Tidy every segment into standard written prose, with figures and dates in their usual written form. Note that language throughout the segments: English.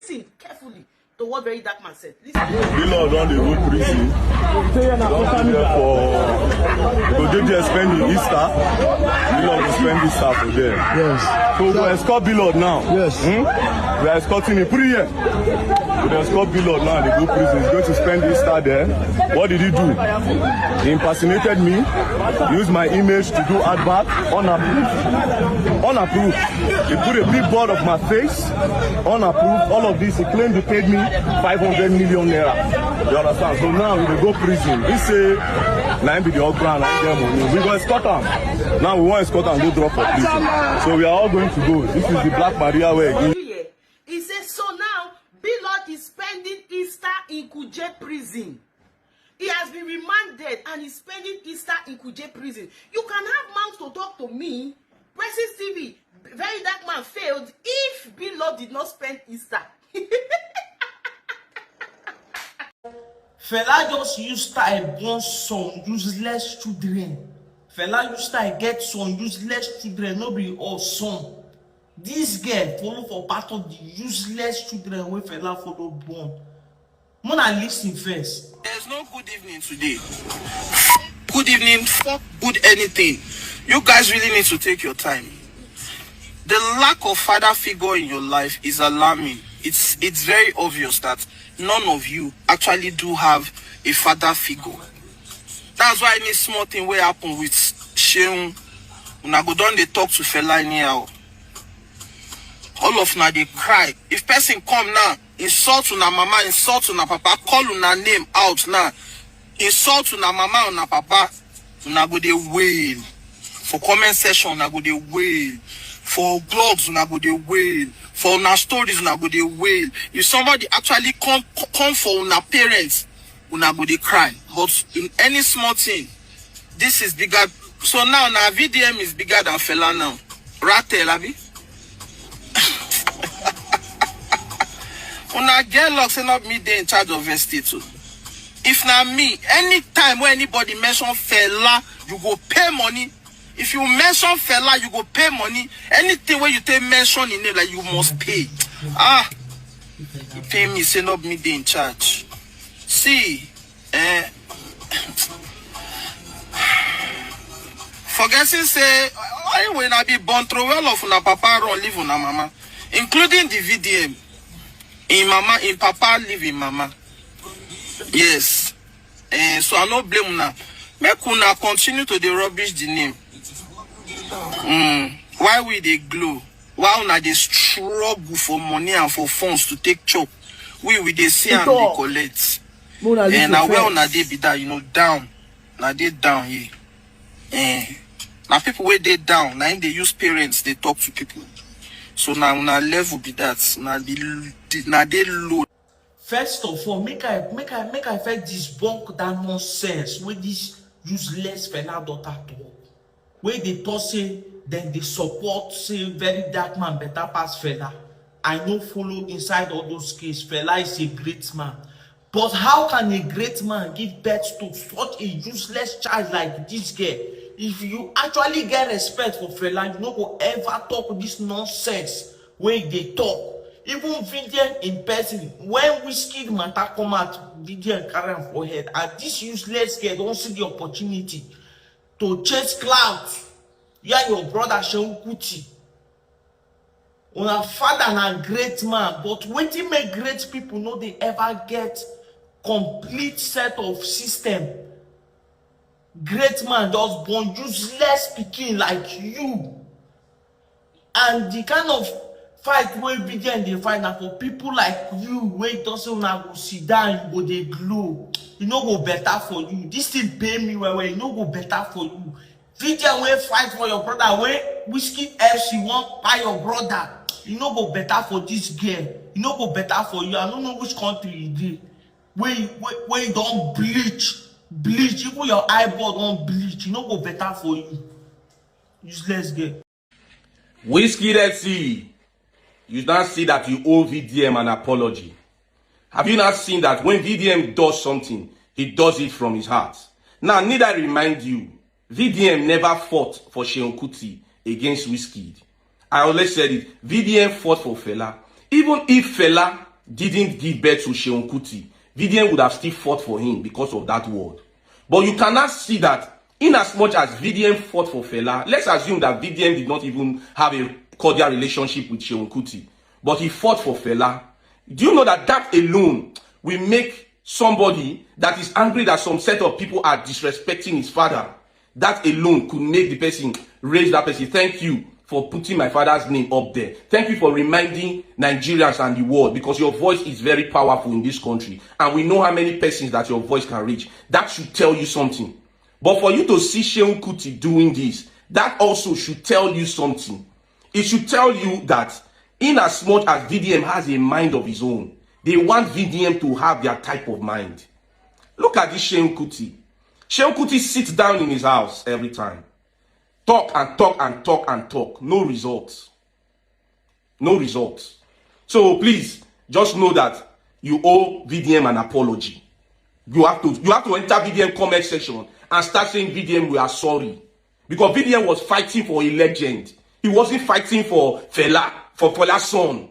listen carefully to what Verydarkman said. Listen. Blord on the road prison. Go there spend the Easter. Blord will spend Easter for there. Yes. So we escort Blord now. Yes. We are escorting him. Put it here. We escort Blord now. They go prison. He's going to spend Easter there. What did he do? He impersonated me. Used my image to do advert. Unapproved. He put a big board of my face. Unapproved. All of this. He claimed he paid me 500 million naira. You understand? So now we will go prison. He say, "Now be the old ground, I get money." We go escort him. Now we want to escort and go drop for prison. So we are all going to go. This is the Black Maria way. He says, so now Blord is spending Easter in Kuje prison. He has been remanded and is spending Easter in Kuje prison. You can have mouth to talk to me. Presses TV, Verydarkman failed if Blord did not spend Easter. Fela just used to born some useless children. Fela used to get some useless children, no be all son. This girl follow for part of the useless children where Fela follow born. Mona listen first. There's no good evening today. Good evening, fuck good anything. You guys really need to take your time. The lack of father figure in your life is alarming. It's very obvious that none of you actually do have a father figure. That's why any small thing will happen with Seun. When I go down, they talk to Fela anyhow. All of now they cry. If person come now, insult una mama, insult una papa, call una name out now. Insult una mama, una papa, una go they wail. For comment section, una go they wail. For blogs, una go they wail. For una stories, una go they wail. If somebody actually come for una parents, una go they cry. But in any small thing, this is bigger. So now VDM is bigger than Fela now. Ratel, abi? Una get luck, say not me they in charge of estate too. If not me, anytime when anybody mention Fela, you go pay money. If you mention Fela, you go pay money. Anything where you take mention in it, like you must pay. You pay me, say not me they in charge. See, forgetting say, I will not be born through well of una papa run live una mama, including the VDM. In mama, in papa live in mama. Yes. So I no blame una. Make una continue to the rubbish the name. Why we they glow? Why una they struggle for money and for funds to take chop? We they see and they collect. And now where una they be that, you know, down. Now they down here. Now people where they down, now they use parents, they talk to people. So now una level be that. Now they low. First of all, make I first debunk that nonsense with this useless Fela daughter talk. Where they talk say then they support say Verydarkman better pass Fela. I know follow inside all those cases. Fela is a great man. But how can a great man give birth to such a useless child like this girl? If you actually get respect for Fela, you no go ever talk this nonsense where they talk. Even VDM in person, when Whiskey matter come out, VDM carry him for head. And this useless girl don't see the opportunity to chase clouds. Yeah, your brother Fela Kuti. Una father na great man, but when they make great people know they ever get complete set of system. Great man just born useless pikin like you. And the kind of fight where VDM they fight now for people like you, where it doesn't go sit down, you go they glow. You know go better for you. This thing pay me where you know go better for you. VDM will fight for your brother, where Whiskey FC won't buy your brother. You know go better for this girl. You know go better for you. I don't know which country you did. Where you don't bleach, even your eyeball don't bleach. You know go better for you. Useless girl. Whiskey FC. You now see that you owe VDM an apology. Have you not seen that when VDM does something, he does it from his heart? Now, need I remind you, VDM never fought for Seun Kuti against Whiskey. I always said it, VDM fought for Fela. Even if Fela didn't give birth to Seun Kuti, VDM would have still fought for him because of that word. But you cannot see that in as much as VDM fought for Fela, let's assume that VDM did not even have a cordial relationship with Seun Kuti, but he fought for Fela. Do you know that that alone will make somebody that is angry that some set of people are disrespecting his father, that alone could make the person raise that person? Thank you for putting my father's name up there. Thank you for reminding Nigerians and the world, because your voice is very powerful in this country. And we know how many persons that your voice can reach. That should tell you something. But for you to see Seun Kuti doing this, that also should tell you something. It should tell you that in as much as VDM has a mind of his own, they want VDM to have their type of mind. Look at this Seun Kuti. Seun Kuti sits down in his house every time. Talk and talk and talk and talk. No results. No results. So please, just know that you owe VDM an apology. You have to enter VDM comment section and start saying, VDM, we are sorry. Because VDM was fighting for a legend. He wasn't fighting for Fela, for Fela's son.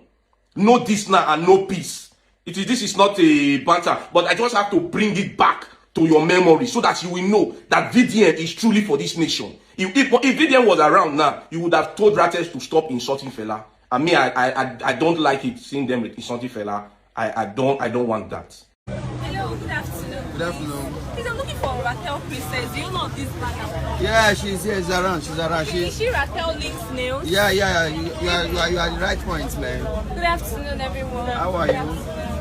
No this now and no peace. This is not a banter, but I just have to bring it back to your memory so that you will know that VDM is truly for this nation. If VDM was around now, you would have told Ratels to stop insulting Fela. And me, I don't like it seeing them insulting Fela. I don't want that. Hello, good afternoon. Good afternoon. Please, I'm looking for Ratel Princess. Do you know this banner? Yeah, she's here. She's around. She's around. Is she Ratel Link's nails? Yeah. You are the right point, man. Good afternoon, everyone. How are you?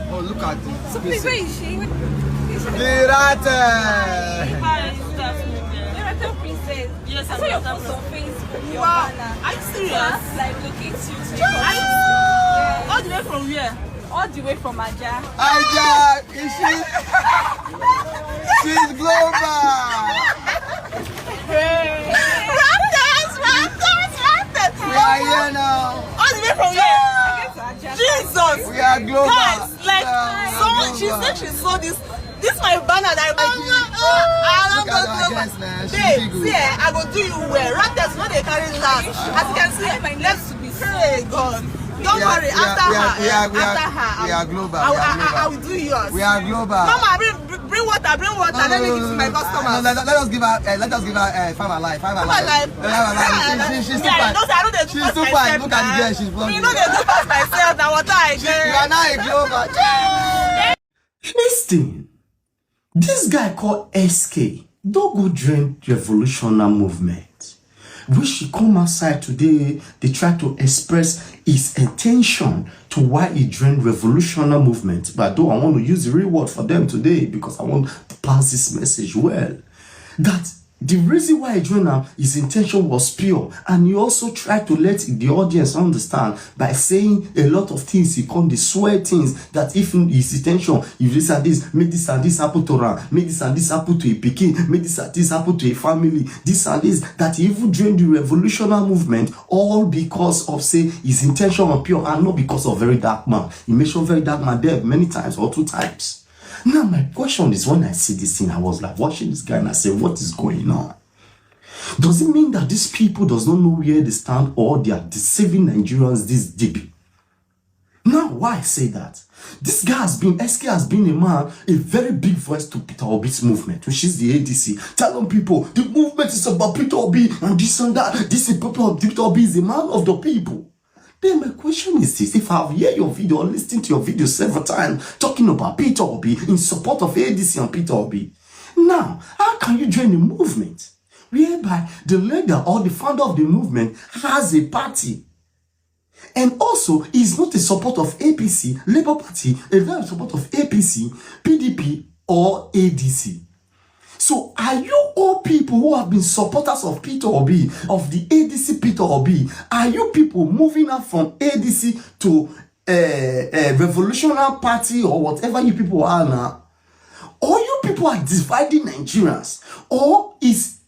Oh, look at this. So please, where is she? The Ratel. Hi, good afternoon. The Ratel Princess. Yes, I saw your post on Facebook. Your Wow, banner. are you serious? Like, looking to Yeah. All the way from where? all the way from Aja. Aja, is she? She's global. Ratels! We are here now. All the way from where? Jesus! We are global. Guys, like, someone, she said she saw this. This is my banner that I Look at her dress, man. She's Babe, big. see, I go do you well. Ratels, no, they carry last. As you can see, let's be pray God. Don't worry, after her. We are global. I will do yours. We are global. Mama, bring water. Let me give to my customers. Let us give her 5 alive. 5 alive. She's too fine. She's too fine. Look at the girl. She's blonde. You know they do pass myself. Now what I You are now a global. Listen, this guy called SK don't go join revolutionary movement. When she come outside today, they try to express his intention to why he joined revolutionary movement. But though I want to use the real word for them today because I want to pass this message well. That the reason why he joined now, his intention was pure. And he also tried to let the audience understand by saying a lot of things. He called the swear things that if his intention, if this and this, make this and this happen to her, make this and this happen to a pikin, make this and this happen to a family, this and this, that he even joined the revolutionary movement all because of, say, his intention was pure and not because of Verydarkman. He mentioned Verydarkman there many times or 2 times. Now, my question is, when I see this thing, I was like watching this guy and I said, what is going on? Does it mean that these people does not know where they stand or they are deceiving Nigerians this deep? Now, why I say that? This guy has been, SK has been a man, a very big voice to Peter Obi's movement, which is the ADC. Telling people, the movement is about Peter Obi and this and that. This is Peter Obi is a man of the people. Then my question is this: if I've heard your video or listened to your video several times talking about Peter Obi in support of ADC and Peter Obi, now how can you join a movement whereby the leader or the founder of the movement has a party and also is not a support of APC, Labour Party, a support of APC, PDP or ADC? So are you all people who have been supporters of Peter Obi, of the ADC Peter Obi, are you people moving up from ADC to a revolutionary party or whatever you people are now? Or you people are dividing Nigerians? Or is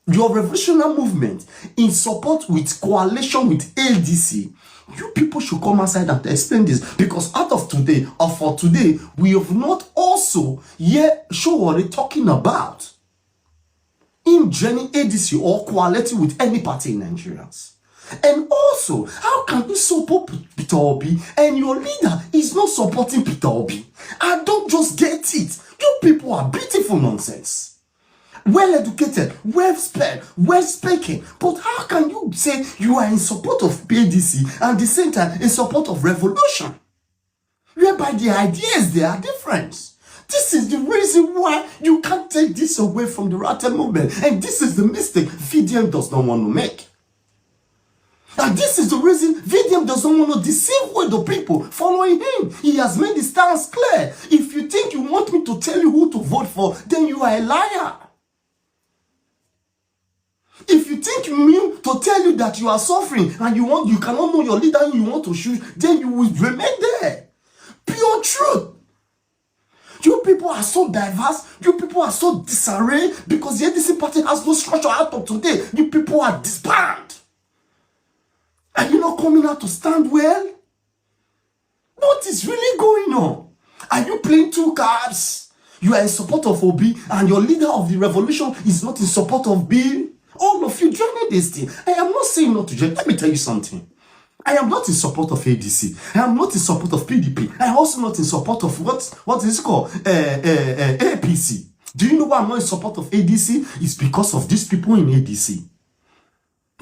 your revolutionary movement in support with coalition with ADC? You people should come outside and explain this, because out of today or for today, we have not also yet show what they're talking about in joining ADC or coaliting with any party in Nigerians. And also, how can you support Peter Obi and your leader is not supporting Peter Obi? I don't just get it. You people are beautiful nonsense. Well educated, well spelled, well speaking. But how can you say you are in support of PDC and at the same time in support of revolution? Whereby the ideas they are different. This is the reason why you can't take this away from the Ratel movement. And this is the mistake VDM does not want to make. And this is the reason VDM doesn't want to deceive with the people following him. He has made the stance clear. If you think you want me to tell you who to vote for, then you are a liar. If you think me to tell you that you are suffering and you cannot know your leader and you want to shoot, then you will remain there. Pure truth. You people are so diverse. You people are so disarray because the ADC party has no structure out of today. You people are disbanded. Are you not coming out to stand well? What is really going on? Are you playing two cards? You are in support of Obi and your leader of the revolution is not in support of Bill? All of you joining this thing. I am not saying not to join. Let me tell you something. I am not in support of ADC. I am not in support of PDP. I am also not in support of what is it called? APC. Do you know why I'm not in support of ADC? It's because of these people in ADC.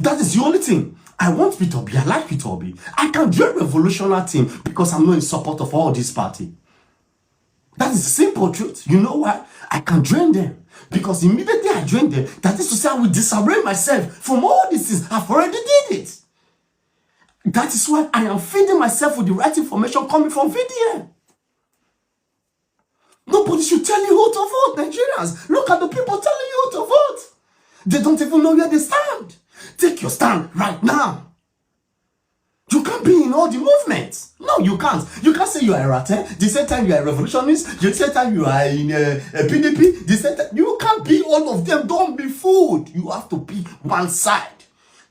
That is the only thing. I want Peter Obi. I like Peter Obi. I can join revolutionary team because I'm not in support of all this party. That is the simple truth. You know why? I can join them. Because immediately I join them, that is to say I will disarray myself from all these things. I've already did it. That is why I am feeding myself with the right information coming from VDM. Nobody should tell you who to vote, Nigerians. Look at the people telling you who to vote. They don't even know where they stand. Take your stand right now. You can't be in all the movements. No, you can't. You can't say you are a Ratel. The same time you are a revolutionist. The same time you are in a PDP. The same time you can't be all of them. Don't be fooled. You have to be one side.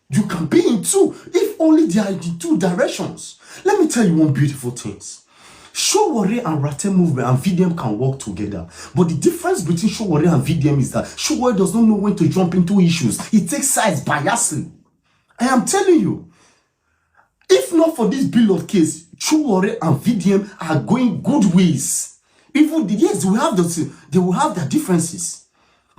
You can be in two. If only there are the two directions. Let me tell you one beautiful thing. Showore and Ratel movement and VDM can work together. But the difference between Showore and VDM is that Showore does not know when to jump into issues. He takes sides biasly. I am telling you. If not for this Blord case, Showore and VDM are going good ways. Even yes, they will have their differences.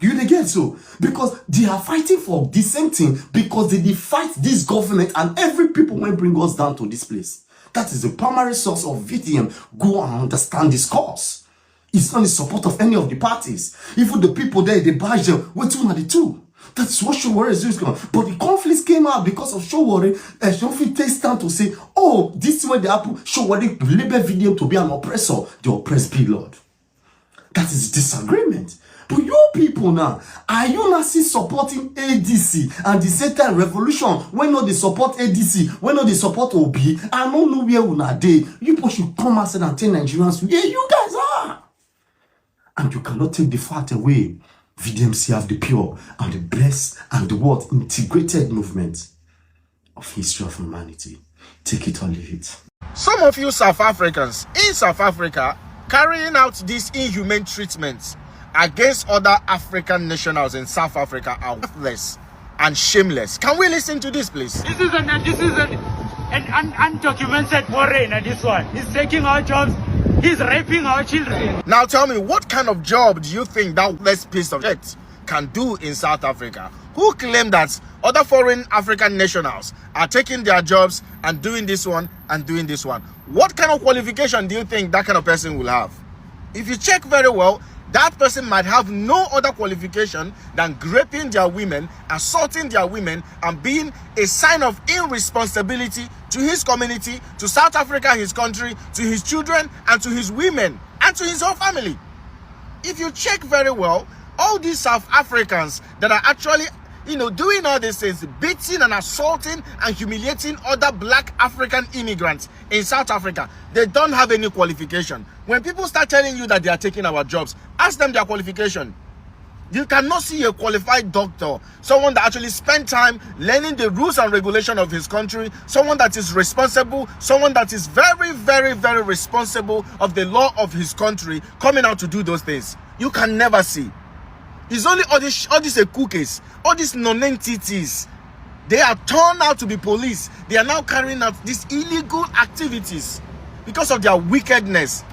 You get so? Because they are fighting for the same thing because they fight this government and every people will bring us down to this place. That is the primary source of VDM. Go and understand this cause. It's not in support of any of the parties. Even the people there, they bash them. We're two and the two. That's what Showore is doing. But the conflicts came out because of Showore. Showore takes time to say, oh, this is where the apple Showore label VDM to be an oppressor. The oppressed Blord. That is disagreement. But you people now, are you not still supporting ADC and the same time revolution? When not they support ADC, when not they support OB, I don't know where we are there. You people should come outside and tell Nigerians, yeah, you guys are. And you cannot take the fact away. VDMC have the pure and the blessed and the what integrated movement of history of humanity. Take it or leave it. Some of you South Africans in South Africa carrying out these inhumane treatments against other African nationals in South Africa are worthless and shameless. Can we listen to this, please? This is an undocumented foreigner, this one. He's taking our jobs. He's raping our children. Now tell me, what kind of job do you think that worthless piece of shit can do in South Africa? Who claim that other foreign African nationals are taking their jobs and doing this one and doing this one? What kind of qualification do you think that kind of person will have? If you check very well, that person might have no other qualification than raping their women, assaulting their women, and being a sign of irresponsibility to his community, to South Africa, his country, to his children, and to his women, and to his whole family. If you check very well, all these South Africans that are actually, doing all these things, beating and assaulting and humiliating other black African immigrants in South Africa, they don't have any qualification. When people start telling you that they are taking our jobs, ask them their qualification. You cannot see a qualified doctor, someone that actually spent time learning the rules and regulation of his country, someone that is responsible, someone that is very, very, very responsible of the law of his country, coming out to do those things. You can never see. It's only all these cookies, all these non-entities They are turned out to be police. They are now carrying out these illegal activities because of their wickedness.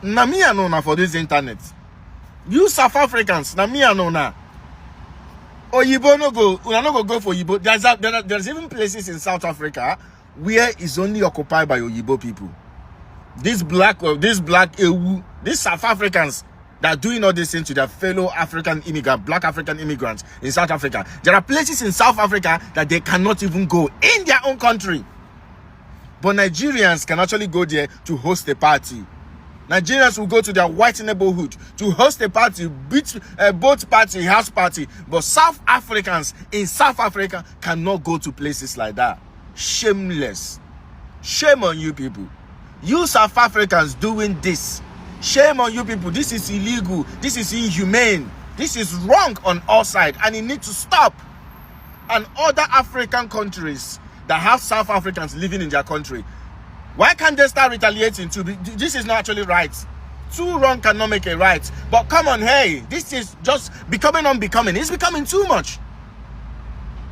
Na me and Ona for this internet. You South Africans, na me and Ona. Oyibo no go, una no go for Oyibo. There's even places in South Africa where it's only occupied by Oyibo people. These South Africans that are doing all these things to their fellow African immigrants, black African immigrants in South Africa. There are places in South Africa that they cannot even go in their own country. But Nigerians can actually go there to host a party. Nigerians will go to their white neighborhood to host a party, both party, house party. But South Africans in South Africa cannot go to places like that. Shameless. Shame on you people. You South Africans doing this. Shame on you people. This is illegal. This is inhumane. This is wrong on all sides. And it needs to stop. And other African countries that have South Africans living in their country, why can't they start retaliating too? This is not actually right. Too wrong cannot make it right. But come on, hey, this is just becoming unbecoming. It's becoming too much.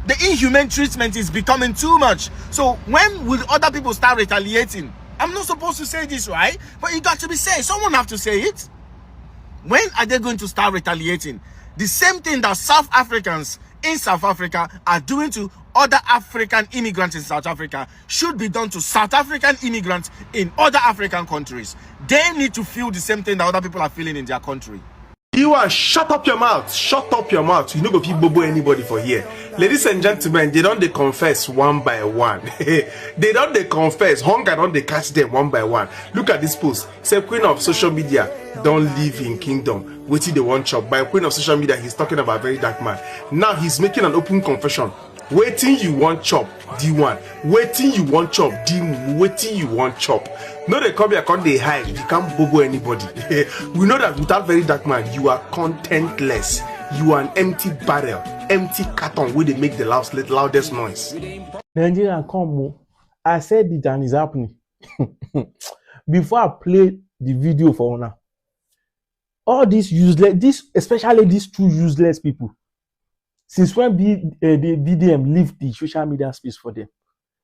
The inhumane treatment is becoming too much. So when will other people start retaliating? I'm not supposed to say this, right? But it got to be said. Someone have to say it. When are they going to start retaliating? The same thing that South Africans in South Africa are doing to other African immigrants in South Africa should be done to South African immigrants in other African countries. They need to feel the same thing that other people are feeling in their country. You are shut up your mouth. Shut up your mouth. You know go fit bobo anybody for here. Ladies and gentlemen, they don't they confess one by one. They don't they confess. Hunger don't they catch them one by one. Look at this post. Say queen of social media don't live in kingdom. Waiting the one chop. By queen of social media, he's talking about Verydarkman. Now he's making an open confession. Waiting you want chop D1. Waiting you want chop D. Waiting you want chop. No, they come here, can't they hide? You can't bobo anybody. We know that without Verydarkman, you are contentless. You are an empty barrel, empty carton where they make the loudest noise. Nigeria come. I said it and it's happening. Before I play the video for now, all these useless, especially these two useless people. Since when the VDM leave the social media space for them,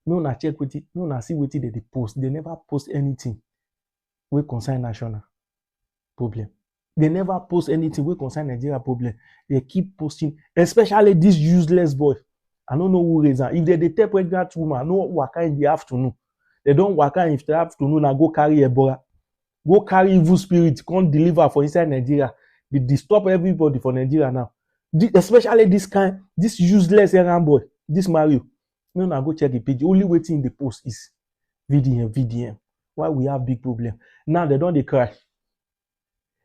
no na check with it, no na see what they post. They never post anything we concern national problem. They never post anything we concern Nigeria problem. They keep posting, especially this useless boy. I don't know who is that. If they take pregnant woman, no waka in the afternoon. They don't waka in the afternoon and go carry Ebola. Go carry evil spirit, can't deliver for inside Nigeria. They disturb everybody for Nigeria now. Especially this useless errand boy, this Mario. No, now go check the page. Only waiting in the post is VDM. Why we have big problem? Now they don't cry.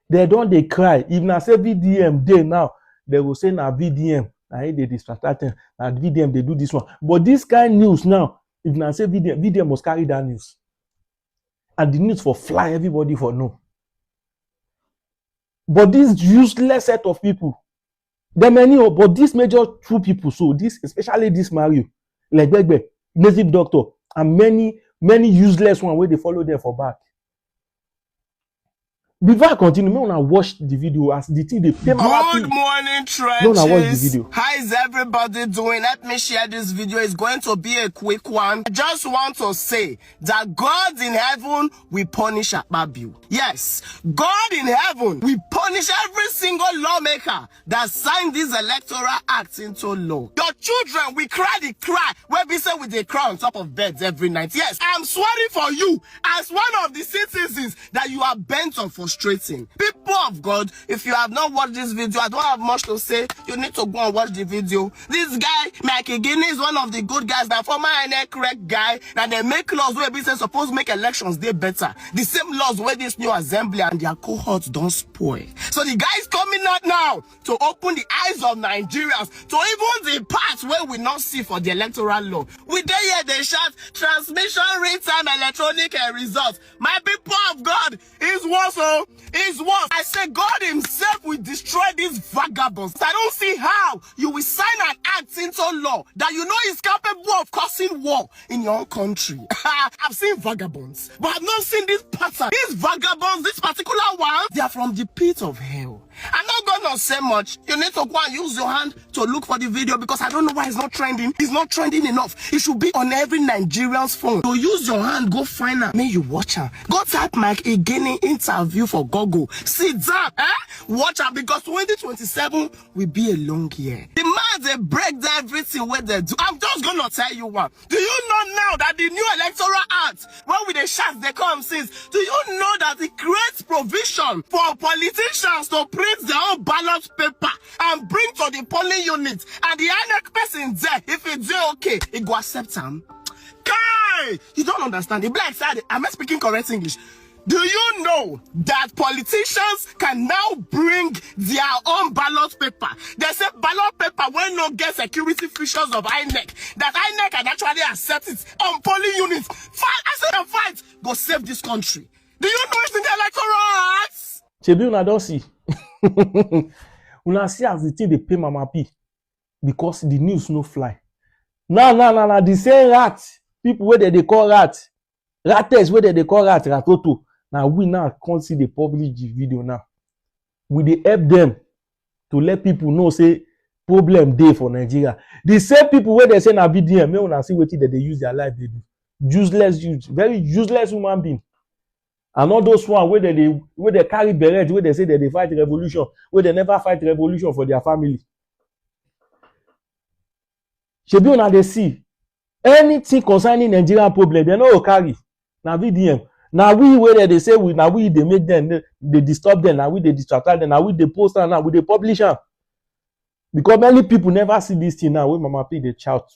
They don't cry. If I say VDM day now, they will say now VDM. I hate they distract and VDM they do this one. But this kind of news now, if I say VDM must carry that news. And the news for fly everybody for no. But this useless set of people. There are many, but these major two people, so this, especially this Mario, like Begbe, native doctor, and many useless ones where they follow them for back. Before I continue, I want to watch the video as the thing they pay my Good morning, trenches. Watch the video. How is everybody doing? Let me share this video. It's going to be a quick one. I just want to say that God in heaven will punish Akpabio. Yes, God in heaven will punish every single lawmaker that signed these electoral acts into law. Your children will cry the cry where we say with the cry on top of beds every night. Yes, I'm swearing for you as one of the citizens that you are bent on frustrating. People of God, if you have not watched this video, I don't have much to say. You need to go and watch the video. This guy, Mikey Guinea, is one of the good guys, that former correct guy, that they make laws where business supposed to make elections they better. The same laws where this new assembly and their cohorts don't spoil. So the guy is coming out now to open the eyes of Nigerians to even the parts where we not see for the electoral law. We there here they shout transmission real-time electronic results. My people of God, is worse. Is worse. I say God himself will destroy these vagabonds. I don't see how you will sign an act act into law that you know is capable of causing war in your own country. I've seen vagabonds, but I've not seen this pattern. These vagabonds, this particular one, they are from the pit of hell. I'm not gonna say much. You need to go and use your hand to look for the video because I don't know why it's not trending. It's not trending enough. It should be on every Nigerian's phone. So use your hand, go find her. May you watch her. Go type Mike Igini interview for Google. Sit down, watch her because 2027 will be a long year. The man, they break down everything where they do. I'm just gonna tell you one. Do you know now that the new electoral act, when with the shots they come since, do you know that it creates provision for politicians to print their own ballot paper and bring to the polling unit, and the INEC person there, if it's okay, it go accept them? Kai! You don't understand. The black side, am I speaking correct English? Do you know that politicians can now bring their own ballot paper? They say ballot paper will not get security features of INEC. That INEC can actually accept it on polling units. Fight, I said a fight, go save this country. Do you know it's in the electoral acts? Chebi una don see. Una see as the thing they pay Mama P because the news no fly. Now, the same rat, people where they call rat, Ratels where they call rat, Ratoto. Now we now can't see the publish the video now. We dey help them to let people know say problem day for Nigeria. The same people where they say na VDM, may una see wetin they use their life they do. Useless, very useless human being. And all those one where they carry beret, where they say that they fight revolution, where they never fight revolution for their family. Shebi una dey see anything concerning Nigerian problem, they no go carry. Na VDM. Now we where they say we now we they make them, they disturb them, now we they distract them, now we they post them, now we they publish them. Because many people never see this thing now when Mama P they shout.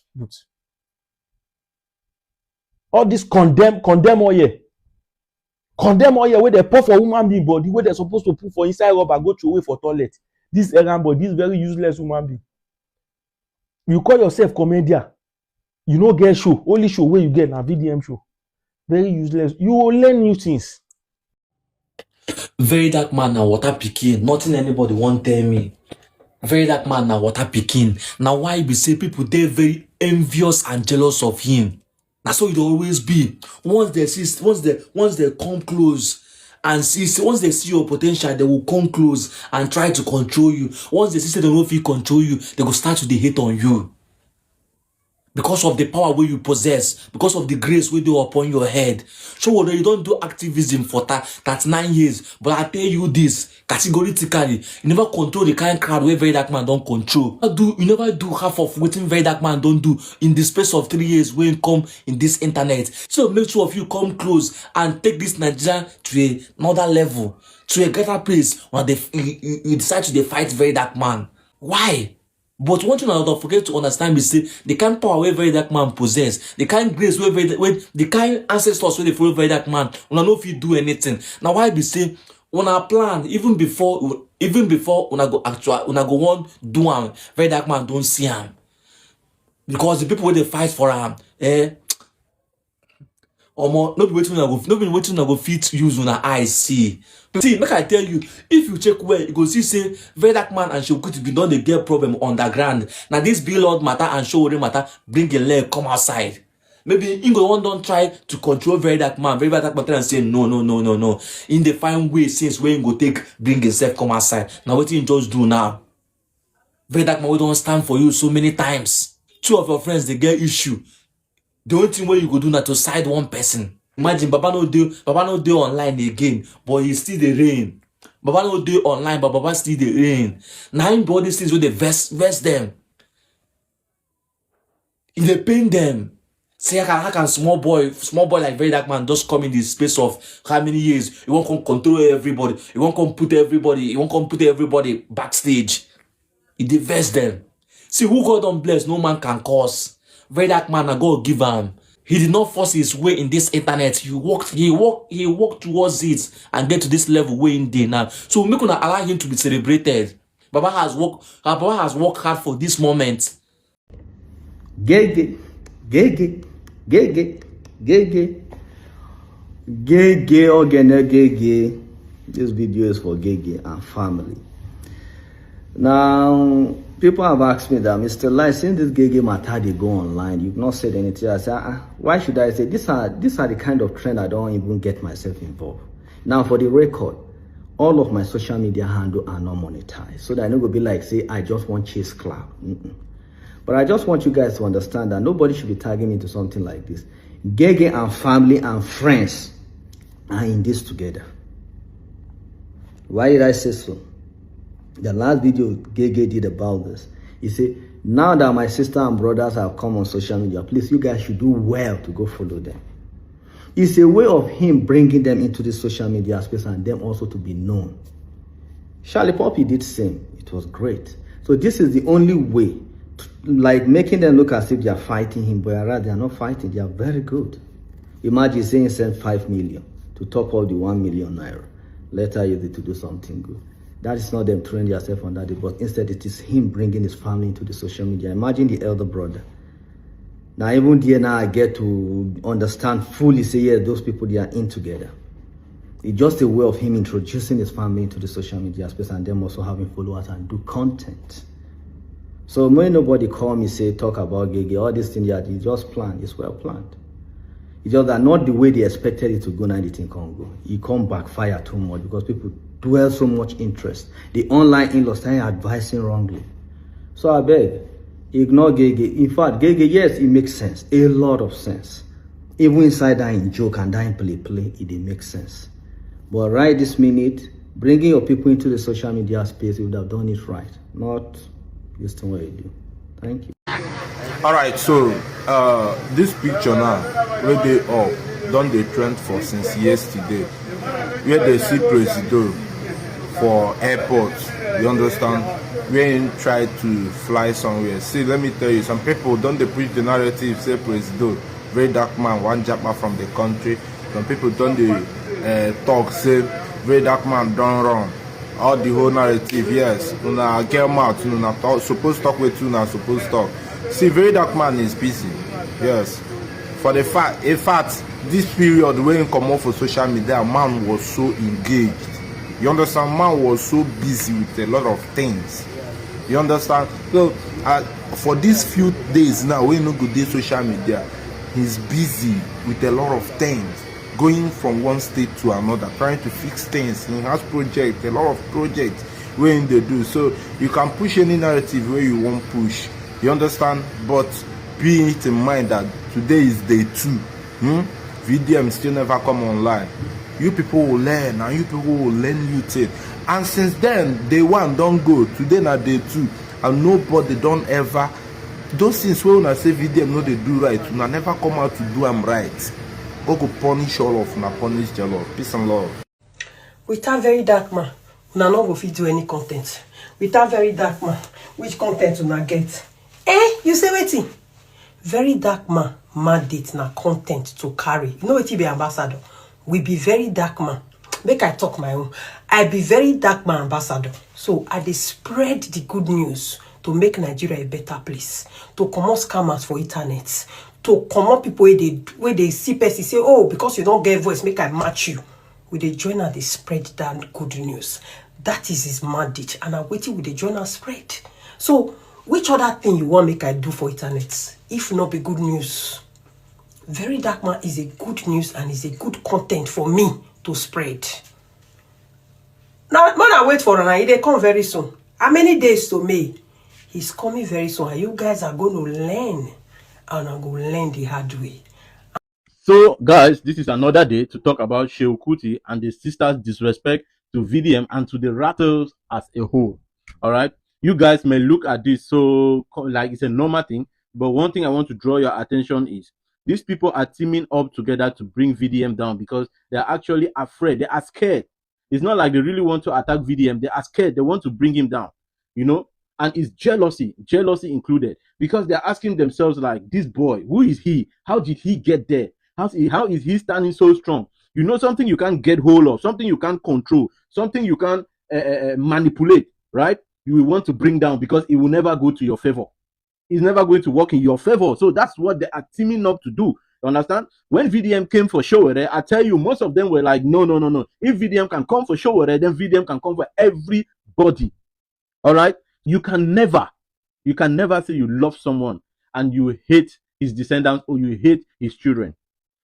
All this condemn oil. Condemn oil where they pour for human being body, where they're supposed to put for inside rubber, go through away for toilet. This errand body, this very useless human being. You call yourself comedian. You no get show. Only show where you get na VDM show. Very useless. You will learn new things. Verydarkman na water pikin. Nothing anybody won't tell me. Verydarkman na water pikin. Now why be say people they very envious and jealous of him? That's how it always be. Once they come close and see, once they see your potential, they will come close and try to control you. Once they see they don't feel control you, they will start to hate on you. Because of the power where you possess, because of the grace we do upon your head. So whether you don't do activism for 39 years, but I tell you this, categorically, you never control the kind of crowd where Verydarkman don't control. You never do half of what Verydarkman don't do in the space of 3 years when you come in this internet. So make sure of you come close and take this Nigeria to another level, to a greater place when you decide to fight Verydarkman. Why? But one thing I don't forget to understand is say the kind of power where Verydarkman possess, the kind of grace where the kind of ancestors where they follow Verydarkman, when I know if you do anything. Now why be say when I plan even before when I go want do him, Verydarkman don't see him. Because the people where they fight for him, nobody waiting I go fit use on eyes see. See, make I tell you, if you check where you go see say Verydarkman and Fela Kuti don't they get problem underground. Now this Blord matter and Seun matter bring a leg come outside. Maybe in go one don't try to control Verydarkman tell and say no. In the fine way since when go take bring himself come outside. Now what you just do now? Verydarkman we don't stand for you so many times. Two of your friends they get issue. The only thing where you go do now to side one person. Imagine Baba no do online again, but he still the rain. Baba no do online, but Baba still the rain. Now him do these things with the vest them. If they pain them. Say how can small boy like Verydarkman just come in the space of how many years? You won't come control everybody. You won't come put everybody backstage. He vest them. See who God don't bless, no man can cause. Verydarkman, I God give him. He did not force his way in this internet. He walked towards it and get to this level way in there now. So we gonna allow him to be celebrated. Baba has worked hard for this moment. Gege ogene gege. This video is for Gege and family. Now, people have asked me that, Mr. Lai, since this gay matter they go online, you've not said anything. I said, why should I say? These are the kind of trend I don't even get myself involved. Now, for the record, all of my social media handle are not monetized. So that I don't go be like, say, I just want chase cloud. But I just want you guys to understand that nobody should be tagging me into something like this. Gege and family and friends are in this together. Why did I say so? The last video Gege did about this, he said, now that my sister and brothers have come on social media, please, you guys should do well to go follow them. It's a way of him bringing them into the social media space and them also to be known. Charlie Poppy did the same. It was great. So this is the only way, like making them look as if they are fighting him, but rather they are not fighting. They are very good. Imagine saying send 5 million to top up the 1 million naira. Later use it to do something good. That is not them throwing themselves on that, but instead it is him bringing his family into the social media. Imagine the elder brother. Now even there now I get to understand fully, say, yeah, those people, they are in together. It's just a way of him introducing his family into the social media space and them also having followers and do content. So when nobody call me, say, talk about Gege, all these things that he just planned, it's well planned. It's just that not the way they expected it to go, now the thing can't go. It can't backfire too much because people dwell so much interest. The online in-laws are advising wrongly. So I beg, ignore Gege. In fact, Gege, yes, it makes sense. A lot of sense. Even inside that in joke and that in play, it makes sense. But right this minute, bringing your people into the social media space, you would have done it right. Not this thing what you do. Thank you. All right, so this picture now, where they up, done the trend for since yesterday. Where they see Presido for airport, you understand? Where he tried to fly somewhere. See, let me tell you, some people don't they push the narrative, say Presido, Verydarkman, one japa from the country. Some people don't they talk, say Verydarkman done wrong. All the whole narrative, yes. Una get mouth, una talk, supposed to talk with you, una supposed to talk. See, Verydarkman is busy, yes. For the fact, in fact, this period when he come off for social media, man was so engaged. You understand? Man was so busy with a lot of things. You understand? So, for these few days now, when you go to social media, he's busy with a lot of things. Going from one state to another, trying to fix things. He has projects, a lot of projects when they do. So, you can push any narrative where you want push. You understand? But be it in mind that today is day 2. VDM still never come online. You people will learn and you people will learn new things. And since then, day 1 don't go. Today na day 2. And nobody don't ever. Those things when I say VDM no they do right, una never come out to do them right. Or go punish all of una punish the Lord. Peace and love. Without Verydarkman, una no go fit do any content. Without Verydarkman, which content una get? You say wetin? Verydarkman mandate na content to carry. You know what be ambassador? We be Verydarkman. Make I talk my own. I be Verydarkman ambassador. So I dey spread the good news to make Nigeria a better place. To comot scammers for internet. To comot people where they see person say, oh, because you don't get voice, make I match you. We dey join and they spread that good news. That is his mandate. And I'm waiting with the join and spread. So which other thing you want make I do for internet? If not be good news. Verydarkman is a good news and is a good content for me to spread. Now, when I wait for an they come very soon. How many days to May? He's coming very soon. And you guys are going to learn. And I'm going to learn the hard way. So, guys, this is another day to talk about Fela Kuti and the sister's disrespect to VDM and to the Ratels as a whole. All right? You guys may look at this so like it's a normal thing. But one thing I want to draw your attention is these people are teaming up together to bring VDM down because they're actually afraid. They are scared. It's not like they really want to attack VDM. They are scared. They want to bring him down, you know? And it's jealousy included, because they're asking themselves like, this boy, who is he? How did he get there? How is he standing so strong? You know, something you can't get hold of, something you can't control, something you can't manipulate, right? You will want to bring down because it will never go to your favor. It's never going to work in your favor. So that's what they are teaming up to do. You understand? When VDM came for Showere, I tell you, most of them were like, no. If VDM can come for Showere, then VDM can come for everybody. All right? You can never say you love someone and you hate his descendants or you hate his children.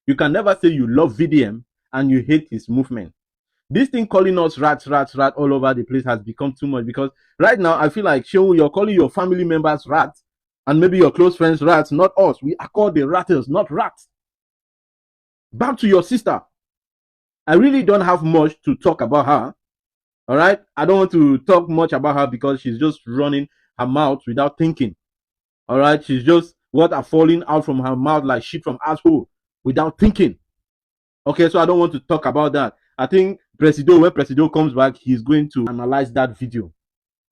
You can never say you love VDM and you hate his movement. This thing calling us rats all over the place has become too much, because right now I feel like, Seun, you're calling your family members rats and maybe your close friends rats, not us. We are called the Ratels, not rats. Back to your sister. I really don't have much to talk about her. All right, I don't want to talk much about her because she's just running her mouth without thinking. All right, she's just what are falling out from her mouth like shit from asshole without thinking. Okay, so I don't want to talk about that. I think when Presido comes back, he's going to analyze that video.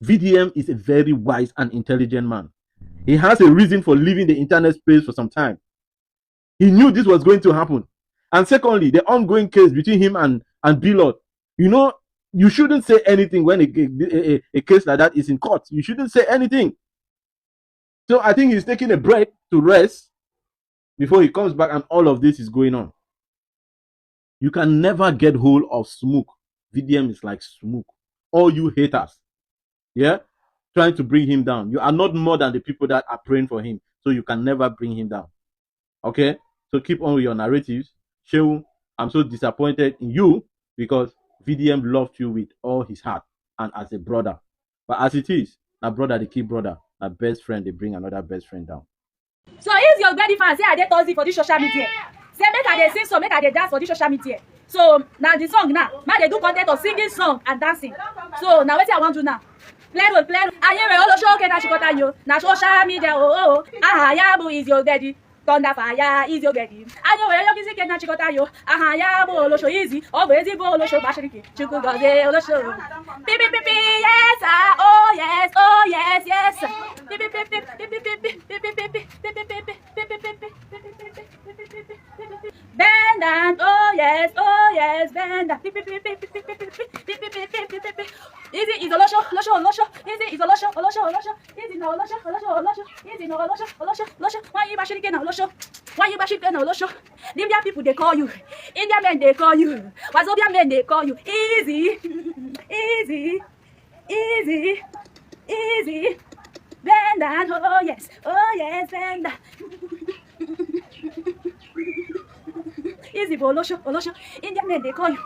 VDM is a very wise and intelligent man. He has a reason for leaving the internet space for some time. He knew this was going to happen. And secondly, the ongoing case between him and Blord. You know, you shouldn't say anything when a case like that is in court. You shouldn't say anything. So I think he's taking a break to rest before he comes back and all of this is going on. You can never get hold of smoke. VDM is like smoke. All you haters, yeah, trying to bring him down. You are not more than the people that are praying for him. So you can never bring him down. Okay? So keep on with your narratives. Seun, I'm so disappointed in you because VDM loved you with all his heart and as a brother. But as it is, a brother they keep brother, a best friend they bring another best friend down. So if your baby fans say I dey Thursday for this social media, say make I dey sing song, make I dey dance for this social media. So now the song now, man they do content of singing song and dancing. So now what I want to do now? Play role. Aye we all show na chikota yo. Na social media oh. Ah yabu is your daddy. Thunder fire is your baby. I know where you can get chikota yo. Aha ya bo show easy. Always bo show bashiriki. Chuku go de show. Pipi pipi yes ah oh yes. Pipi pipi bend and oh yes bend. Easy is a losho. Easy is a losho. Easy no losho. Easy no losho. Why you bashing again now losho? Why you bashing again now losho? Libya people they call you. India men they call you. Wazobia men they call you. Easy. Bend and oh yes bend. Easy bo losho. India men they call you.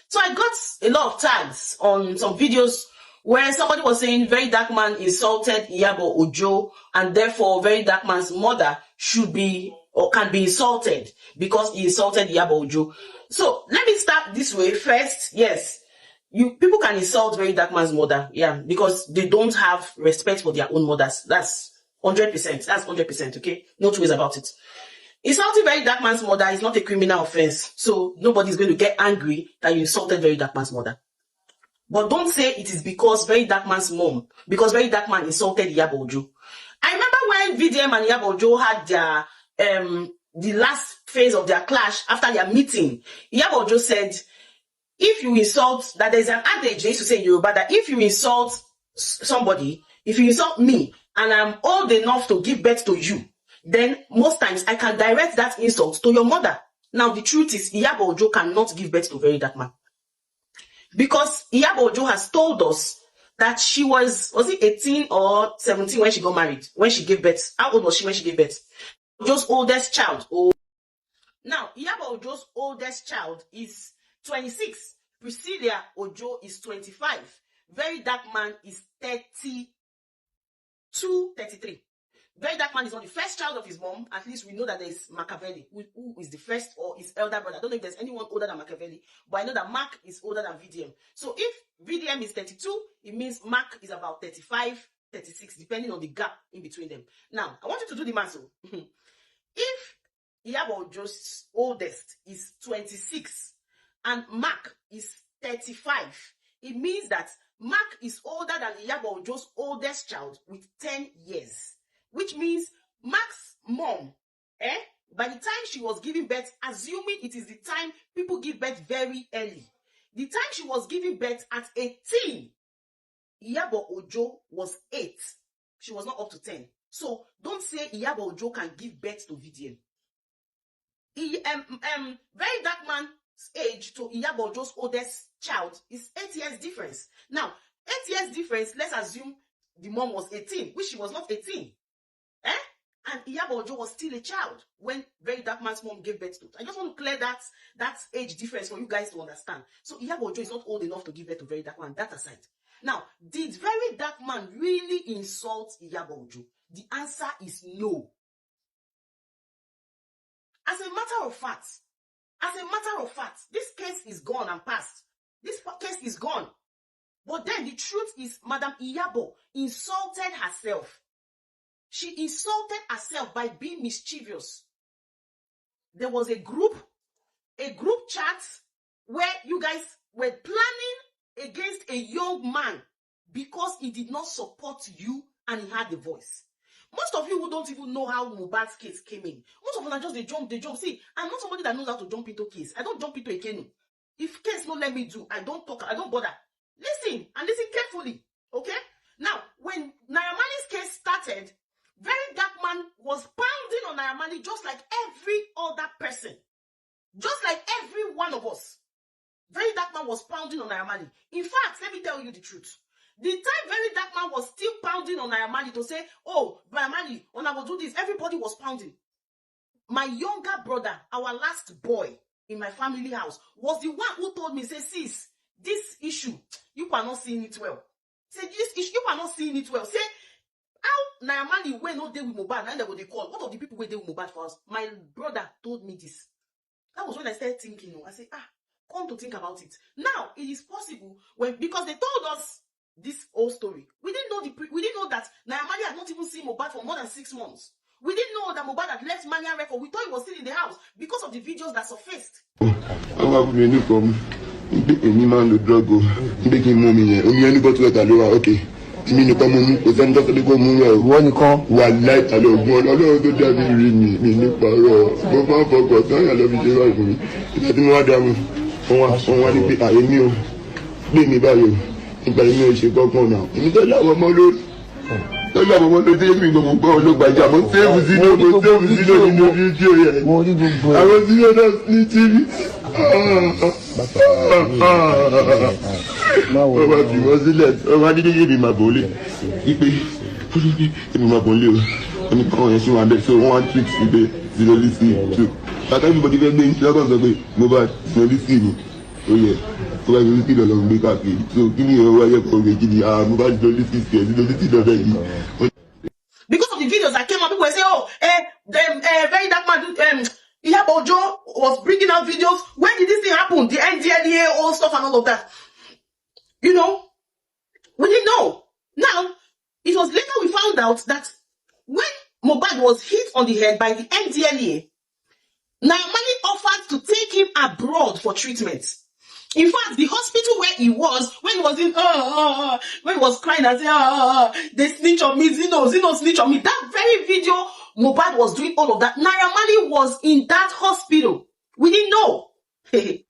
So I got a lot of tags on some videos where somebody was saying Verydarkman insulted Iyabo Ojo and therefore Verydarkman's mother should be or can be insulted because he insulted Iyabo Ojo. So let me start this way first. Yes, people can insult Verydarkman's mother, yeah, because they don't have respect for their own mothers. That's 100%. That's 100%. Okay, no two ways about it. Insulting Verydarkman's mother is not a criminal offense, so nobody's going to get angry that you insulted Verydarkman's mother. But don't say it is because Verydarkman's mom, because Verydarkman insulted Iyabo Ojo. I remember when VDM and Iyabo Ojo had their the last phase of their clash after their meeting. Iyabo Ojo said, if you insult, that there's an adage they used to say in Yoruba that if you insult somebody, if you insult me and I'm old enough to give birth to you, then most times I can direct that insult to your mother. Now the truth is Iyabo Ojo cannot give birth to Verydarkman. Because Iyabo Ojo has told us that she was it 18 or 17 when she got married, when she gave birth? How old was she when she gave birth? Ojo's oldest child. Oh. Now, Iyabo Ojo's oldest child is 26. Priscilla Ojo is 25. Verydarkman is 33. Verydarkman is not the first child of his mom. At least we know that there is Machiavelli, who is the first or his elder brother. I don't know if there's anyone older than Machiavelli, but I know that Mark is older than VDM. So if VDM is 32, it means Mark is about 35, 36, depending on the gap in between them. Now, I want you to do the math. If Iyabo Ojo's oldest is 26 and Mark is 35, it means that Mark is older than Iyabo Ojo's oldest child with 10 years. Which means Mark's mom, by the time she was giving birth, assuming it is the time people give birth very early, the time she was giving birth at 18, Iyabo Ojo was 8. She was not up to 10. So don't say Iyabo Ojo can give birth to VDM. Verydarkman age to Iyabo Ojo's oldest child is 8 years difference. Now, 8 years difference, let's assume the mom was 18, which she was not 18. And Iyabo Ojo was still a child when Verydarkman's mom gave birth to. I just want to clear that age difference for you guys to understand. So Iyabo Ojo is not old enough to give birth to Verydarkman, that aside. Now, did Verydarkman really insult Iyabo Ojo? The answer is no. As a matter of fact, this case is gone and past. This case is gone. But then the truth is, Madam Iyabo insulted herself. She insulted herself by being mischievous. There was a group chat where you guys were planning against a young man because he did not support you and he had the voice. Most of you who don't even know how Mohbad's case came in. Most of them are just they jump. See, I'm not somebody that knows how to jump into case. I don't jump into a canoe. If case no let me do, I don't talk, I don't bother. Listen and listen carefully. Okay? Now, when Naira Marley's case started, Verydarkman was pounding on Naira Marley just like every other person. Just like every one of us. Verydarkman was pounding on Naira Marley. In fact, let me tell you the truth. The time Verydarkman was still pounding on Naira Marley to say, oh, Naira Marley, when I will do this, everybody was pounding. My younger brother, our last boy in my family house, was the one who told me, say, sis, this issue, you are not seeing it well. Say, this issue, you are not seeing it well. Say, how Naira Marley went not there with Mohbad, and they would call. What of the people were there with Mohbad for us? My brother told me this. That was when I started thinking. I said, come to think about it. Now it is possible because they told us this whole story. We didn't know that Naira Marley had not even seen Mohbad for more than 6 months. We didn't know that Mohbad had left Mania Record. We thought he was still in the house because of the videos that surfaced. Okay. Timi nìkan mo mú kò sẹ́ni tó fẹ́ kó mú rẹ̀ wọ́n nìkan wà láì tàlẹ́ ògùn ọlọ́run tó dá mi rí mi nípa rọ̀ mo máa ń fọkàn sáyà lọ fi ṣe báyìí fún mi ìgbà tí mo wá dá mu wọ́n wá ní pé àyè mi ò gbé mi báyìí o nígbà yìí mi ò ṣe kọ́kàn náà èmi tó láwọn ọmọ lórí tó yẹ mi gbogbo gbọ́ olóògbàjà mo sẹ́ẹ̀bù sínú nínú fídíò yẹn àwọn sínú náà ní tíì wọ́n wá fi wọ́n sílẹ̀ wọ́n wá dídí yébi máa bọ̀ lé ipe yébi máa bọ̀ lé o wọ́n ní káwọn yẹn ṣe wọn abẹ́ so wọ́n wá trick sí pé sinolisi tó bàtà everybody fẹ́ gbé ní ṣílákọ̀ sọ pé Mohbad sinolisi ni ó yẹ tó bá sinolisi lọ lọ́n gbé káàkiri so kí ni ìwọ wáyé kọ́ ọ̀gbẹ́ kí ni Mohbad sinolisi tiẹ̀ sinolisi lọ́bẹ̀ yìí. Because of the videos that came out, people were saying, oh, Verydarkman, Iyabo Ojo was bringing out videos. When did this thing happen? The NDLEA, all stuff and all of that. You know, we didn't know. Now, it was later we found out that when Mohbad was hit on the head by the NDLEA, Naira Marley offered to take him abroad for treatment. In fact, the hospital where he was, when he was in, when he was crying and saying, they snitch on me, Zeno snitch on me. That very video, Mohbad was doing all of that. Naira Marley was in that hospital. We didn't know. Naira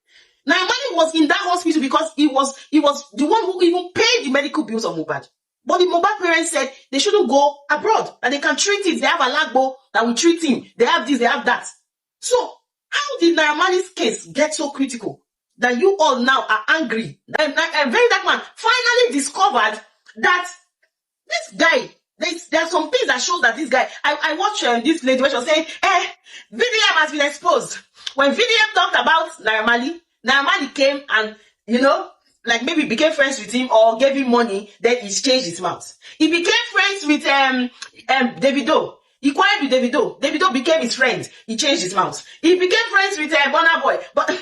Marley was in that hospital because he was the one who even paid the medical bills of Mohbad. But the Mohbad parents said they shouldn't go abroad, that they can treat it. They have a lagbo that will treat him. They have this, they have that. So, how did Naira Marley's case get so critical that you all now are angry? And Verydarkman finally discovered that this guy, there are some things that show that this guy, I watched this lady where she was saying, VDM has been exposed. When VDM talked about Naira Marley came and, you know, like maybe became friends with him or gave him money, then he changed his mouth. He became friends with Davido. He quarreled with Davido. Davido became his friend. He changed his mouth. He became friends with Burna Boy. But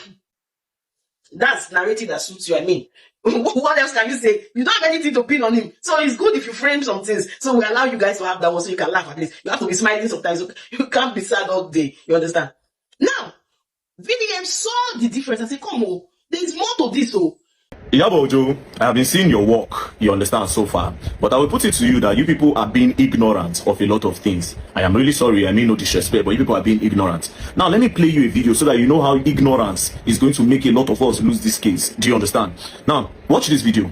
that's narrative that suits you, I mean. What else can you say? You don't have anything to pin on him. So it's good if you frame some things. So we allow you guys to have that one so you can laugh at least. You have to be smiling sometimes. You can't be sad all day. You understand? Now, VDM saw the difference and said, come on, there is more to this. Oh. Iyabo Ojo, I have been seeing your work, you understand, so far. But I will put it to you that you people are being ignorant of a lot of things. I am really sorry, I mean no disrespect, but you people are being ignorant. Now, let me play you a video so that you know how ignorance is going to make a lot of us lose this case. Do you understand? Now, watch this video.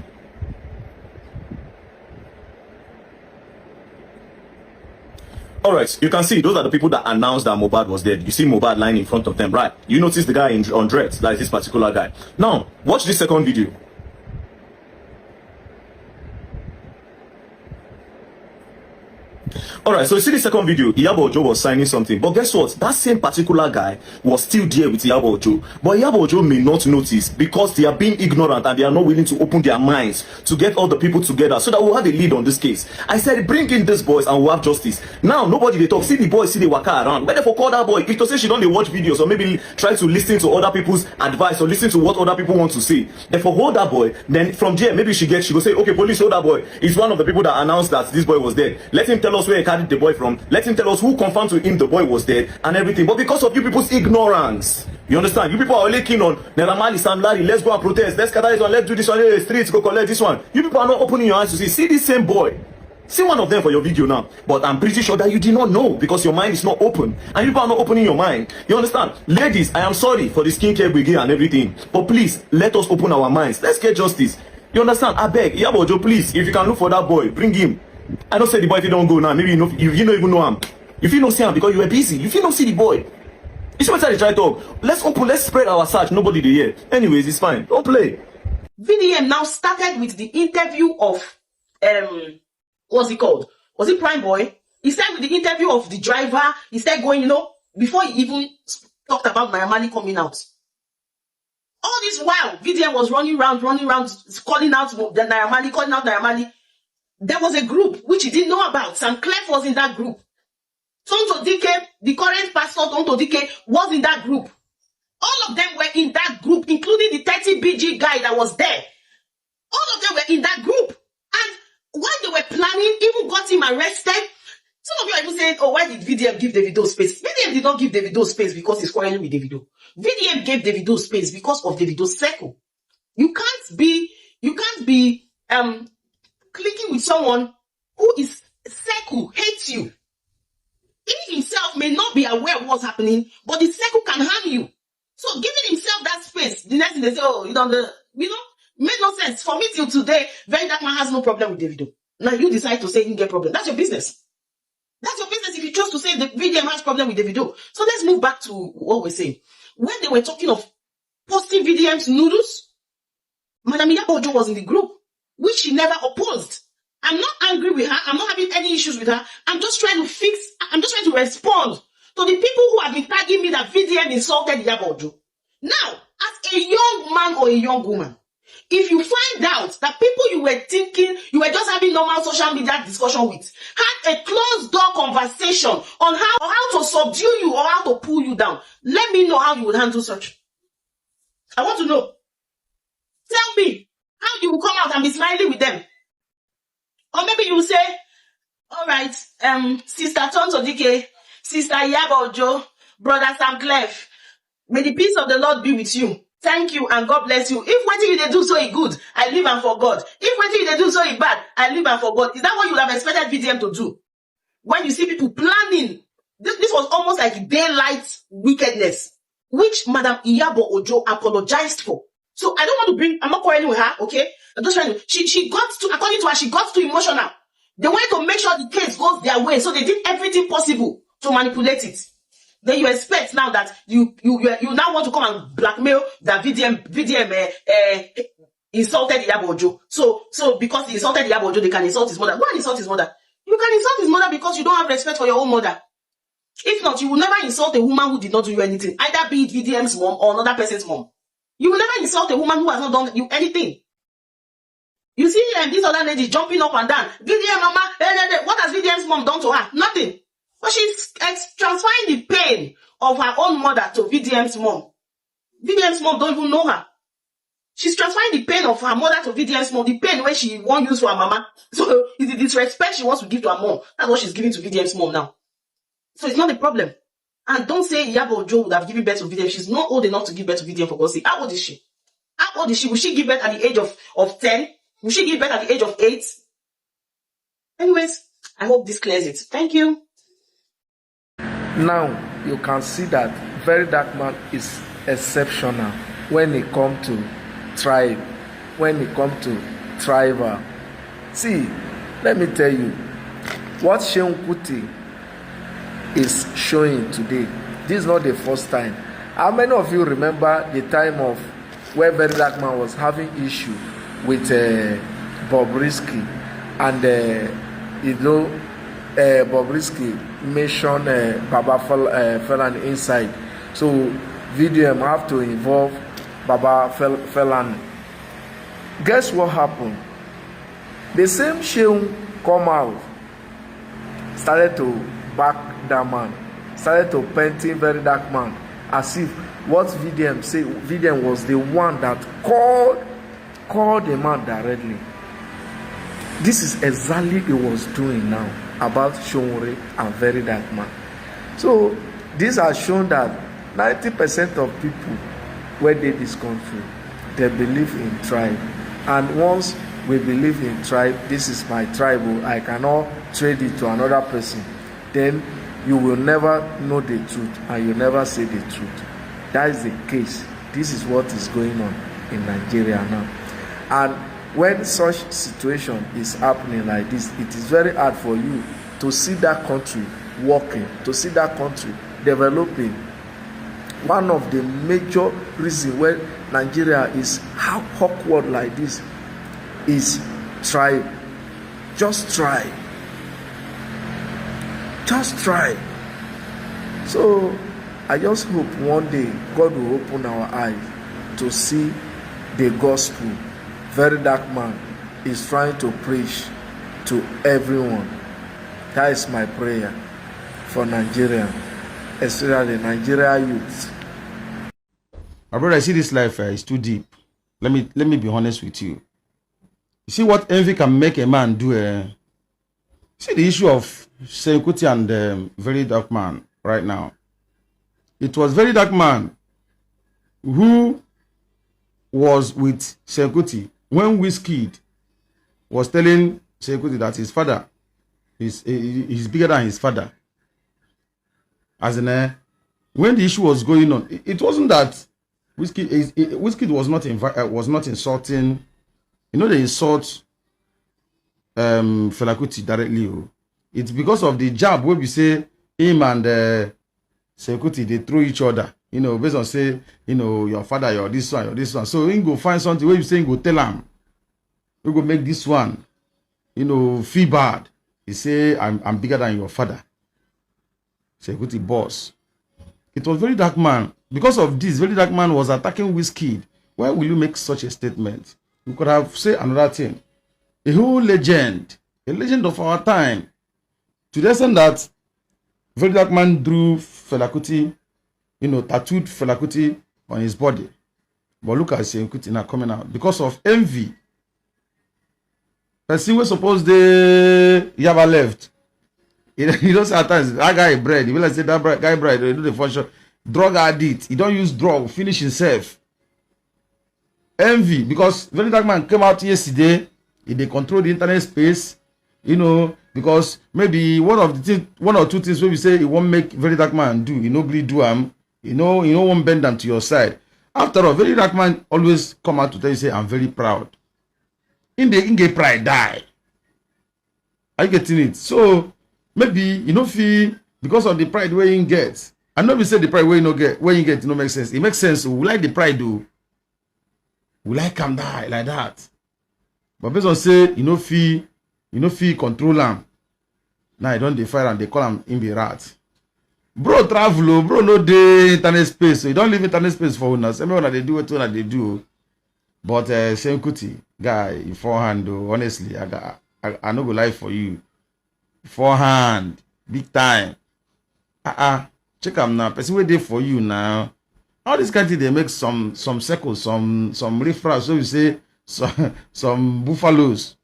All right, you can see those are the people that announced that Mohbad was dead. You see Mohbad lying in front of them, right? You notice the guy on dreads, like this particular guy. Now, watch this second video. Alright, so you see the second video, Iyabo Ojo was signing something. But guess what? That same particular guy was still there with Iyabo Ojo. But Iyabo Ojo may not notice because they are being ignorant and they are not willing to open their minds to get all the people together so that we'll have a lead on this case. I said, bring in these boys and we'll have justice. Now, nobody they talk. See the boys, see the waka around. But therefore, call that boy. If to say she don't watch videos or maybe try to listen to other people's advice or listen to what other people want to say. Therefore, hold that boy. Then from there, maybe she go say, okay, police, hold that boy. He's one of the people that announced that this boy was dead. Let him tell us where he carried the boy from. Let him tell us who confirmed to him the boy was dead and everything. But because of you people's ignorance, you understand? You people are only keen on Neramali, Sam Larry, let's go and protest, let's scatter this one, let's do this one, hey, streets, go collect this one. You people are not opening your eyes to see this same boy. See one of them for your video now. But I'm pretty sure that you did not know because your mind is not open. And people are not opening your mind. You understand? Ladies, I am sorry for the skincare brigade and everything. But please, let us open our minds. Let's get justice. You understand? I beg, Iyabo Ojo, please, if you can look for that boy, bring him. I don't say the boy if you don't go now. Maybe you know, if you don't even know him. If you don't see him because you were busy. If you don't see the boy. You see what I try to talk. Let's open, let's spread our search. Nobody to hear. Anyways, it's fine. Don't play. VDM now started with the interview of what's it called? Was it Prime Boy? He started with the interview of the driver. He started going, you know, before he even talked about Naramali coming out. All this while, VDM was running around, calling out the Naramali, There was a group which he didn't know about. Sam Clef was in that group. Tonto Dike, the current pastor Tonto Dike, was in that group. All of them were in that group, including the 30 BG guy that was there. All of them were in that group. And while they were planning, even got him arrested. Some of you are even saying, oh, why did VDM give Davido space? VDM did not give Davido space because he's quarreling with Davido. VDM gave Davido space because of Davido's circle. You can't be clicking with someone who is circle, hates you. He himself may not be aware of what's happening, but the circle can harm you. So giving himself that space, the next thing they say, oh, made no sense. For me till today, Verydarkman has no problem with Davido. Now you decide to say he get problem. That's your business. That's your business if you chose to say the VDM has problem with Davido. So let's move back to what we're saying. When they were talking of posting VDM's noodles, Madam Iyabo Ojo was in the group, which she never opposed. I'm not angry with her. I'm not having any issues with her. I'm just trying to respond to the people who have been tagging me that VDM insulted Iyabo Ojo. Now, as a young man or a young woman, if you find out that people you were thinking you were just having normal social media discussion with had a closed door conversation on how to subdue you or how to pull you down, let me know how you would handle such. I want to know. Tell me how you will come out and be smiling with them. Or maybe you will say, all right, Sister Tonto Dike, Sister Iyabo Ojo, Brother Sam Clef, may the peace of the Lord be with you. Thank you and God bless you. If what you do so good, I live and for God. If what you do so bad, I live and for God. Is that what you would have expected VDM to do? When you see people planning, this was almost like daylight wickedness, which Madam Iyabo Ojo apologized for. So I don't want to I'm not quarreling with her, okay? I'm just trying to, she got to, according to her, she got too emotional. They wanted to make sure the case goes their way, so they did everything possible to manipulate it. Then you expect now that you now want to come and blackmail that VDM insulted Iyabo Ojo. So because he insulted Iyabo Ojo, they can insult his mother. Go and insult his mother. You can insult his mother because you don't have respect for your own mother. If not, you will never insult a woman who did not do you anything, either be it VDM's mom or another person's mom. You will never insult a woman who has not done you anything. You see this other lady jumping up and down. VDM mama, what has VDM's mom done to her? Nothing. But she's transferring the pain of her own mother to VDM's mom. VDM's mom don't even know her. She's transferring the pain of her mother to VDM's mom, the pain where she won't use for her mama. So it's the disrespect she wants to give to her mom. That's what she's giving to VDM's mom now. So it's not a problem. And don't say Iyabo Ojo would have given birth to VDM. She's not old enough to give birth to VDM, for God's sake. How old is she? How old is she? Will she give birth at the age of 10? Will she give birth at the age of 8? Anyways, I hope this clears it. Thank you. Now you can see that Verydarkman is exceptional when it comes to tribe, when it comes to tribal. See, let me tell you, what Seun Kuti is showing today. This is not the first time. How many of you remember the time of where Verydarkman was having issue with Bobrisky, and Bobrisky mentioned Baba Felan inside, so VDM have to involve Baba Felan. Guess what happened? The same Seun come out, started to back that man, started to painting Verydarkman as if what VDM say, VDM was the one that called the man directly. This is exactly what he was doing now about Seun and Verydarkman. So this has shown that 90% of people where they this country, they believe in tribe. And once we believe in tribe, this is my tribe, I cannot trade it to another person, then you will never know the truth and you never say the truth. That is the case. This is what is going on in Nigeria now. And when such situation is happening like this, it is very hard for you to see that country working, to see that country developing. One of the major reasons why Nigeria is how awkward like this is tribe. Just try. Just try. So I just hope one day God will open our eyes to see the gospel Verydarkman is trying to preach to everyone. That is my prayer for Nigeria, especially Nigeria youth. My brother, I see this life is too deep. Let me be honest with you. You see what envy can make a man do. See the issue of Seun Kuti and Verydarkman right now. It was Verydarkman who was with Seun Kuti when Wizkid was telling Seun Kuti that his father is bigger than his father. As in, when the issue was going on, it wasn't that Wizkid was not insulting. You know, they insult Fela Kuti directly. It's because of the jab where we say him and Seun Kuti, they throw each other. You know, based on say, you know, your father, you're this one, you're this one. So he go find something where you say, go tell him, we go make this one, you know, feel bad. He say, I'm bigger than your father. Seun Kuti boss. It was Verydarkman. Because of this, Verydarkman was attacking Wizkid. Why will you make such a statement? You could have said another thing. A whole legend, a legend of our time. To the extent that Verydarkman drew Fela Kuti, you know, tattooed Fela Kuti on his body. But look at Seun Kuti now coming out because of envy. Person was supposed to Yaba left. You don't say at times that guy bread. You will say that guy bread. They do the function. Drug addict. He don't use drug. Finish himself. Envy because Verydarkman came out yesterday. They control the internet space. You know, because maybe one or two things where we say it won't make Verydarkman do. You know, really do you know, won't bend them to your side. After all, Verydarkman always come out to tell you, say, I'm very proud. In the pride die. Are you getting it? So maybe you know feel because of the pride where you get. I know we say the pride where you no get, where you get, it no make sense. It makes sense. We like the pride do. We like come die like that. But based on say you know feel control them. Now I don't defy and they call him in the rat. Bro travel, bro no dey internet space. So you don't leave internet space for us. Everyone they do what they do. But Seun Kuti, guy, in forehand though, honestly, I no go lie for you. Forehand, big time. Check am now. Person wey dey for you now. All this kind of thing they make some circles, some riffraff. So we say some buffaloes.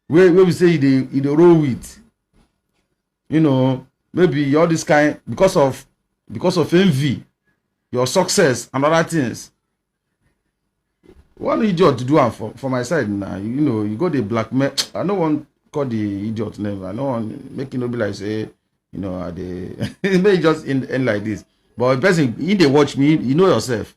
Where we say they roll with. You know, maybe all this kind because of envy, your success and other things. One idiot to do am for my side now. You know, you go the blackmail. I don't want call the idiot name. I don't want make it no be like say, you know, it may just end like this. But a person, if they watch me, you know yourself.